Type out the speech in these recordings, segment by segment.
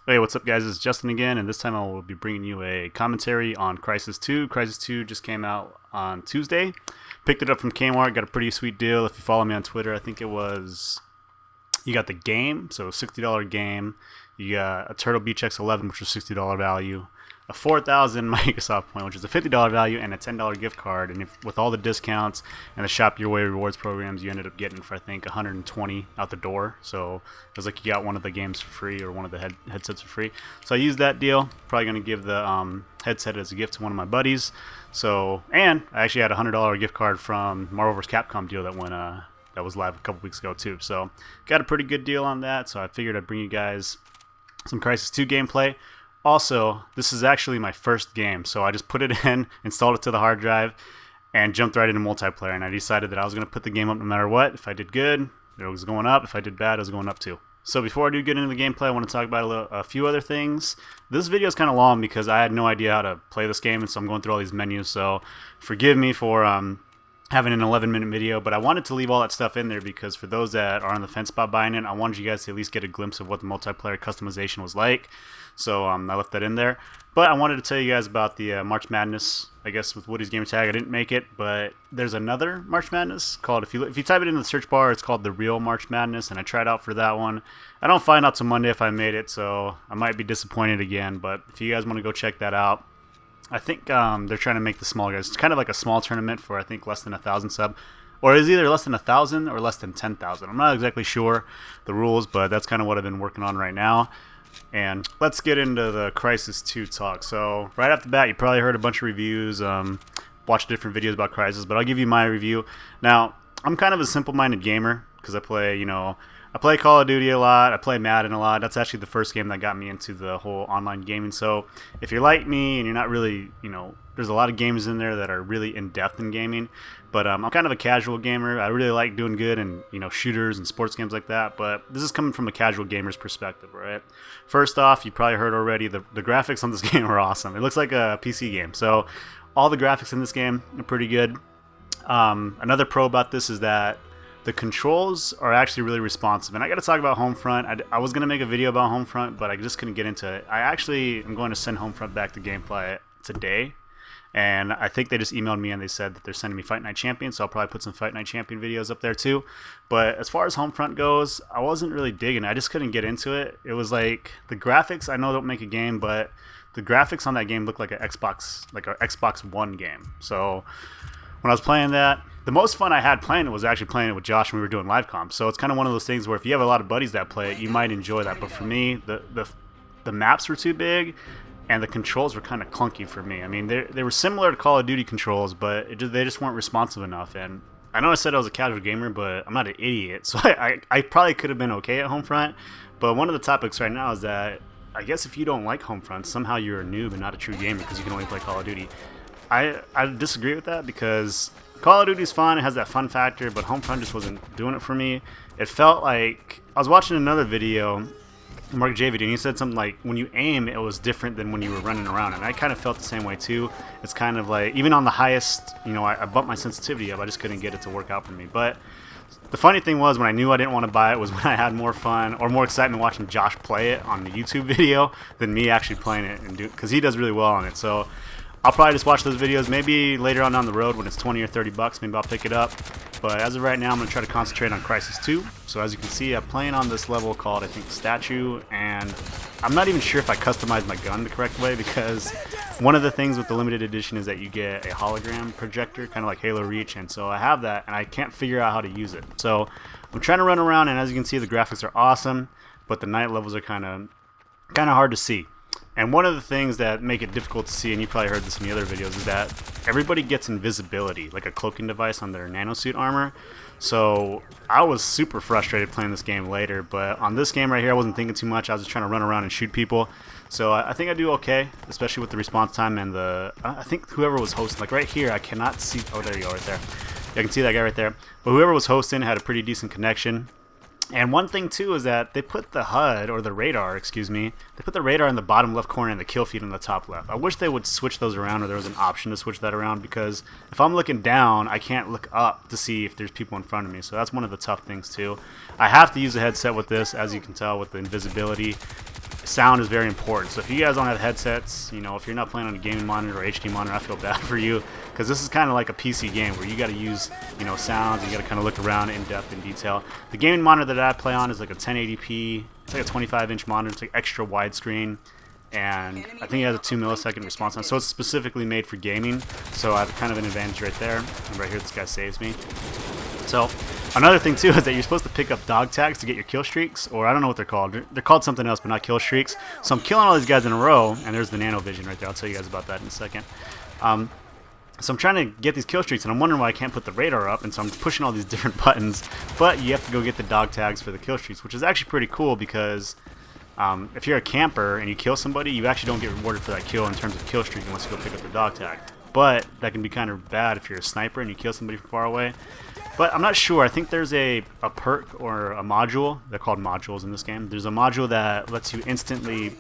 Hey, what's up, guys? It's Justin again, and this time I will be bringing you a commentary on Crysis 2. Crysis 2 just came out on Tuesday. Picked it up from Kmart, got a pretty sweet deal. If you follow me on Twitter, I think it was you got the game, so a $60 game. You got a Turtle Beach X11, which was $60 value, a 4,000 Microsoft point, which is a $50 value, and a $10 gift card. And if with all the discounts and the Shop Your Way rewards programs, you ended up getting for I think 120 out the door. So it was like you got one of the games for free or one of the headsets for free. So I used that deal. Probably gonna give the headset as a gift to one of my buddies. So and I actually had a $100 gift card from Marvel vs. Capcom deal that went that was live a couple weeks ago too. So got a pretty good deal on that. So I figured I'd bring you guys some Crysis 2 gameplay. Also, this is actually my first game, so I just put it in, installed it to the hard drive, and jumped right into multiplayer. And I decided that I was going to put the game up no matter what. If I did good, it was going up. If I did bad, it was going up too. So before I do get into the gameplay, I want to talk about a few other things. This video is kind of long because I had no idea how to play this game, and so I'm going through all these menus. So forgive me for having an 11-minute video, but I wanted to leave all that stuff in there because for those that are on the fence about buying it, I wanted you guys to at least get a glimpse of what the multiplayer customization was like. So I left that in there. But I wanted to tell you guys about the March Madness, I guess, with Woody's Gamertag. I didn't make it, but there's another March Madness called, if you type it in the search bar, it's called The Real March Madness, and I tried out for that one. I don't find out till Monday if I made it, so I might be disappointed again, but if you guys want to go check that out, I think they're trying to make the small guys. It's kind of like a small tournament for I think less than 1,000 sub, or it's either less than 1,000 or less than 10,000. I'm not exactly sure the rules, but that's kind of what I've been working on right now. And let's get into the Crysis 2 talk. So right off the bat, you probably heard a bunch of reviews, watched different videos about Crysis, but I'll give you my review. Now, I'm kind of a simple-minded gamer because I play, I play Call of Duty a lot, I play Madden a lot. That's actually the first game that got me into the whole online gaming. So if you're like me and you're not really, there's a lot of games in there that are really in-depth in gaming. But I'm kind of a casual gamer. I really like doing good in, shooters and sports games like that. But this is coming from a casual gamer's perspective, right? First off, you probably heard already, the graphics on this game are awesome. It looks like a PC game. So all the graphics in this game are pretty good. Another pro about this is that the controls are actually really responsive. And I got to talk about Homefront. I was going to make a video about Homefront, but I just couldn't get into it. I actually am going to send Homefront back to Gamefly today. And I think they just emailed me and they said that they're sending me Fight Night Champion, so I'll probably put some Fight Night Champion videos up there too. But as far as Homefront goes, I wasn't really digging it. I just couldn't get into it. It was like the graphics, I know don't make a game, but the graphics on that game looked like an Xbox One game. So when I was playing that, the most fun I had playing it was actually playing it with Josh when we were doing live comp. So it's kind of one of those things where if you have a lot of buddies that play it, you might enjoy that. But for me, the maps were too big, and the controls were kind of clunky for me. I mean, they were similar to Call of Duty controls, but they just weren't responsive enough. And I know I said I was a casual gamer, but I'm not an idiot. So I probably could have been okay at Homefront. But one of the topics right now is that I guess if you don't like Homefront, somehow you're a noob and not a true gamer because you can only play Call of Duty. I disagree with that because Call of Duty's fun, it has that fun factor, but Homefront just wasn't doing it for me. It felt like I was watching another video, Mark J video, and he said something like when you aim, it was different than when you were running around, and I kind of felt the same way too. It's kind of like, even on the highest, I bumped my sensitivity up, I just couldn't get it to work out for me. But the funny thing was, when I knew I didn't want to buy it was when I had more fun or more excitement watching Josh play it on the YouTube video than me actually playing it, and because he does really well on it. So I'll probably just watch those videos. Maybe later on down the road when it's 20 or 30 bucks, maybe I'll pick it up. But as of right now, I'm going to try to concentrate on Crysis 2. So as you can see, I'm playing on this level called, I think, Statue. And I'm not even sure if I customized my gun the correct way, because one of the things with the limited edition is that you get a hologram projector, kind of like Halo Reach. And so I have that, and I can't figure out how to use it. So I'm trying to run around, and as you can see, the graphics are awesome, but the night levels are kind of hard to see. And one of the things that make it difficult to see, and you probably heard this in the other videos, is that everybody gets invisibility, like a cloaking device on their nanosuit armor. So I was super frustrated playing this game later, but on this game right here, I wasn't thinking too much. I was just trying to run around and shoot people. So I think I do okay, especially with the response time and I think whoever was hosting, like right here, I cannot see, oh, there you go, right there. I can see that guy right there. But whoever was hosting had a pretty decent connection. And one thing too is that they put the HUD, or the radar, excuse me, they put the radar in the bottom left corner and the kill feed in the top left. I wish they would switch those around, or there was an option to switch that around, because if I'm looking down, I can't look up to see if there's people in front of me. So that's one of the tough things too. I have to use a headset with this, as you can tell with the invisibility. sound is very important. So if you guys don't have headsets, you know, if you're not playing on a gaming monitor or HD monitor, I feel bad for you, because this is kind of like a PC game where you got to use, you know, sounds. You got to kind of look around in depth and detail. The gaming monitor that I play on is like a 1080p. It's like a 25-inch monitor. It's like extra widescreen, and I think it has a 2 millisecond response time. So it's specifically made for gaming. So I have kind of an advantage right there. And right here, this guy saves me. So another thing too is that you're supposed to pick up dog tags to get your kill streaks, or I don't know what they're called. They're called something else, but not kill streaks. So I'm killing all these guys in a row, and there's the nano vision right there. I'll tell you guys about that in a second. So I'm trying to get these kill streaks, and I'm wondering why I can't put the radar up, and so I'm pushing all these different buttons. But you have to go get the dog tags for the kill streaks, which is actually pretty cool, because if you're a camper and you kill somebody, you actually don't get rewarded for that kill in terms of kill streak unless you go pick up the dog tag. But that can be kind of bad if you're a sniper and you kill somebody from far away. But I'm not sure. I think there's a perk or a module. They're called modules in this game. There's a module that lets you instantly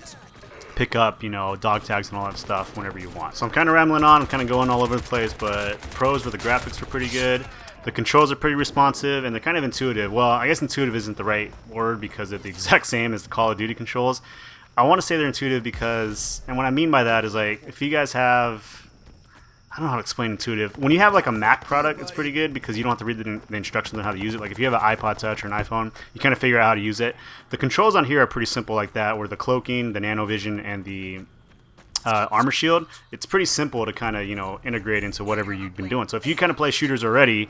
pick up, you know, dog tags and all that stuff whenever you want. So I'm kind of rambling on. I'm kind of going all over the place. But pros where the graphics are pretty good. The controls are pretty responsive, and they're kind of intuitive. Well, I guess intuitive isn't the right word because they're the exact same as the Call of Duty controls. I want to say they're intuitive because, and what I mean by that is, like, if you guys have, I don't know how to explain intuitive. When you have like a Mac product, it's pretty good because you don't have to read the instructions on how to use it. Like if you have an iPod Touch or an iPhone, you kind of figure out how to use it. The controls on here are pretty simple like that, where the cloaking, the nanovision, and the armor shield, it's pretty simple to kind of, you know, integrate into whatever you've been doing. So if you kind of play shooters already,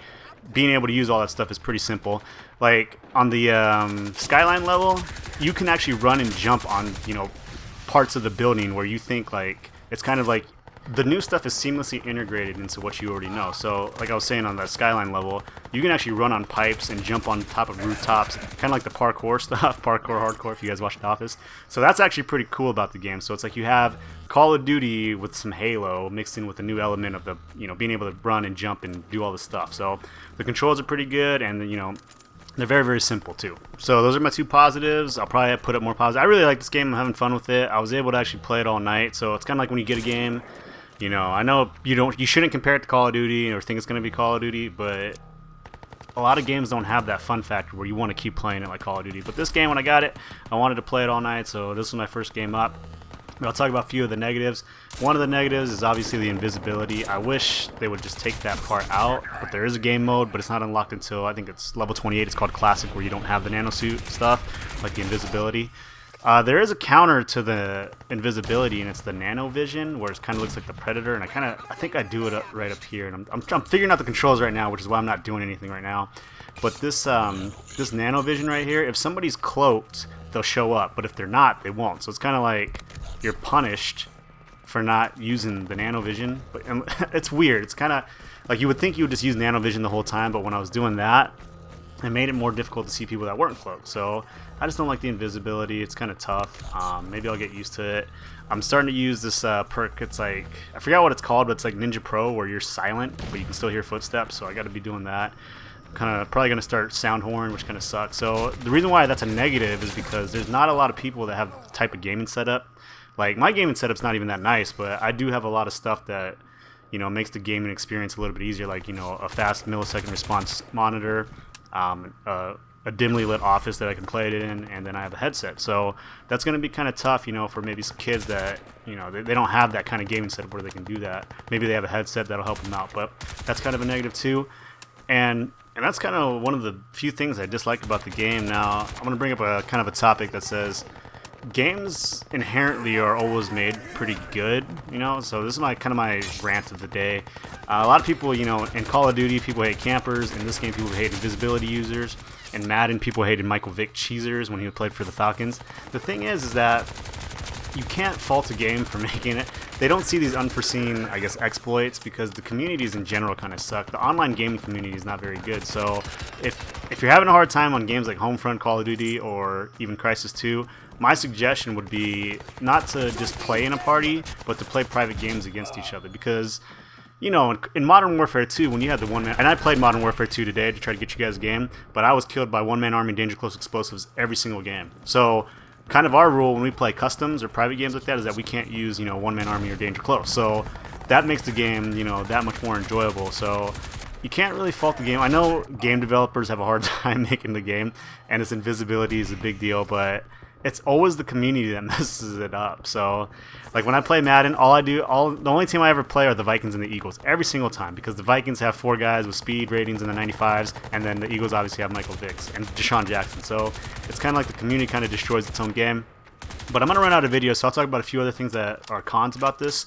being able to use all that stuff is pretty simple. Like on the skyline level, you can actually run and jump on, you know, parts of the building where you think like it's kind of like the new stuff is seamlessly integrated into what you already know. So like I was saying, on that skyline level, you can actually run on pipes and jump on top of rooftops, kind of like the parkour stuff, parkour hardcore if you guys watch The Office. So that's actually pretty cool about the game. So it's like you have Call of Duty with some Halo mixed in with a new element of the, you know, being able to run and jump and do all this stuff. So the controls are pretty good, and you know, they're very, very simple too. So those are my two positives. I'll probably put up more positives. I really like this game. I'm having fun with it. I was able to actually play it all night. So it's kind of like when you get a game, you know, I know you shouldn't compare it to Call of Duty or think it's going to be Call of Duty, but a lot of games don't have that fun factor where you want to keep playing it like Call of Duty. But this game, when I got it, I wanted to play it all night, so this was my first game up. But I'll talk about a few of the negatives. One of the negatives is obviously the invisibility. I wish they would just take that part out, but there is a game mode, but it's not unlocked until I think it's level 28. It's called Classic, where you don't have the nanosuit stuff, like the invisibility. There is a counter to the invisibility, and it's the nano vision, where it kind of looks like the Predator. And I think I do it right up here, and I'm figuring out the controls right now, which is why I'm not doing anything right now. But this this nano vision right here, if somebody's cloaked, they'll show up, but if they're not, they won't. So it's kind of like you're punished for not using the nano vision. But it's weird. It's kind of like you would think you would just use nano vision the whole time, but when I was doing that, it made it more difficult to see people that weren't cloaked. So I just don't like the invisibility. It's kind of tough. Maybe I'll get used to it. I'm starting to use this perk. It's like, I forgot what it's called, but it's like Ninja Pro, where you're silent, but you can still hear footsteps. So I got to be doing that. Probably going to start sound horn, which kind of sucks. So the reason why that's a negative is because there's not a lot of people that have the type of gaming setup. Like my gaming setup's not even that nice, but I do have a lot of stuff that, you know, makes the gaming experience a little bit easier. Like, you know, a fast millisecond response monitor, a dimly lit office that I can play it in, and then I have a headset. So that's going to be kind of tough, you know, for maybe some kids that, you know, they don't have that kind of gaming setup where they can do that. Maybe they have a headset that'll help them out, but that's kind of a negative too. And that's kind of one of the few things I dislike about the game. Now, I'm going to bring up a kind of a topic that says games inherently are always made pretty good, you know, so this is my rant of the day. A lot of people, you know, in Call of Duty, people hate campers. In this game, people hate invisibility users. In Madden, people hated Michael Vick cheesers when he played for the Falcons. The thing is that you can't fault a game for making it. They don't see these unforeseen, I guess, exploits because the communities in general kind of suck. The online gaming community is not very good. So if you're having a hard time on games like Homefront, Call of Duty, or even Crysis 2, my suggestion would be not to just play in a party, but to play private games against each other. Because, you know, in Modern Warfare 2, when you had the one-man... And I played Modern Warfare 2 today to try to get you guys a game, but I was killed by one-man army danger close explosives every single game. So kind of our rule when we play customs or private games like that is that we can't use, you know, one-man army or danger close. So that makes the game, you know, that much more enjoyable. So you can't really fault the game. I know game developers have a hard time making the game, and its invisibility is a big deal, but it's always the community that messes it up. So, like when I play Madden, the only team I ever play are the Vikings and the Eagles every single time, because the Vikings have 4 guys with speed ratings in the 95s, and then the Eagles obviously have Michael Vick and Deshaun Jackson. So it's kind of like the community kind of destroys its own game. But I'm gonna run out of videos, so I'll talk about a few other things that are cons about this.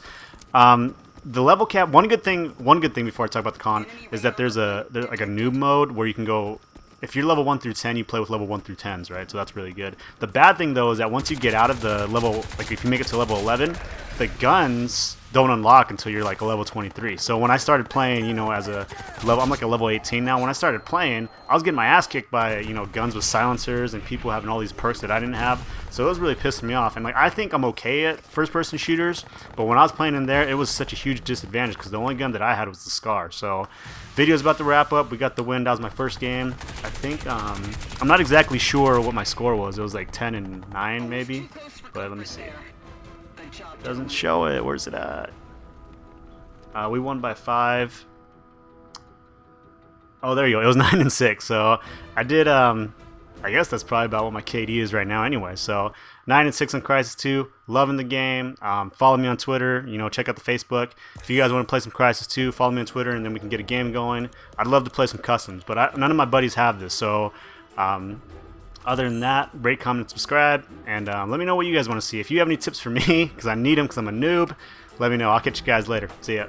The level cap. One good thing before I talk about the con is that there's like a noob mode where you can go. If you're level 1 through 10, you play with level 1 through 10s, right? So that's really good. The bad thing, though, is that once you get out of the level, like if you make it to level 11, the guns don't unlock until you're like a level 23. So when I started playing, you know, as a level, I'm like a level 18 now. When I started playing, I was getting my ass kicked by, you know, guns with silencers and people having all these perks that I didn't have. So it was really pissing me off. And like, I think I'm okay at first-person shooters, but when I was playing in there, it was such a huge disadvantage because the only gun that I had was the Scar. So video's about to wrap up. We got the win. That was my first game. I think I'm not exactly sure what my score was. It was like 10-9 maybe, but let me see. Doesn't show it. Where's it at? We won by 5. Oh, there you go. It was 9-6. So I did. I guess that's probably about what my KD is right now, anyway. So 9-6 on Crysis 2. Loving the game. Follow me on Twitter. You know, check out the Facebook. If you guys want to play some Crysis 2, follow me on Twitter, and then we can get a game going. I'd love to play some customs, but none of my buddies have this. So other than that, rate, comment, subscribe, and let me know what you guys want to see. If you have any tips for me, because I need them because I'm a noob, let me know. I'll catch you guys later. See ya.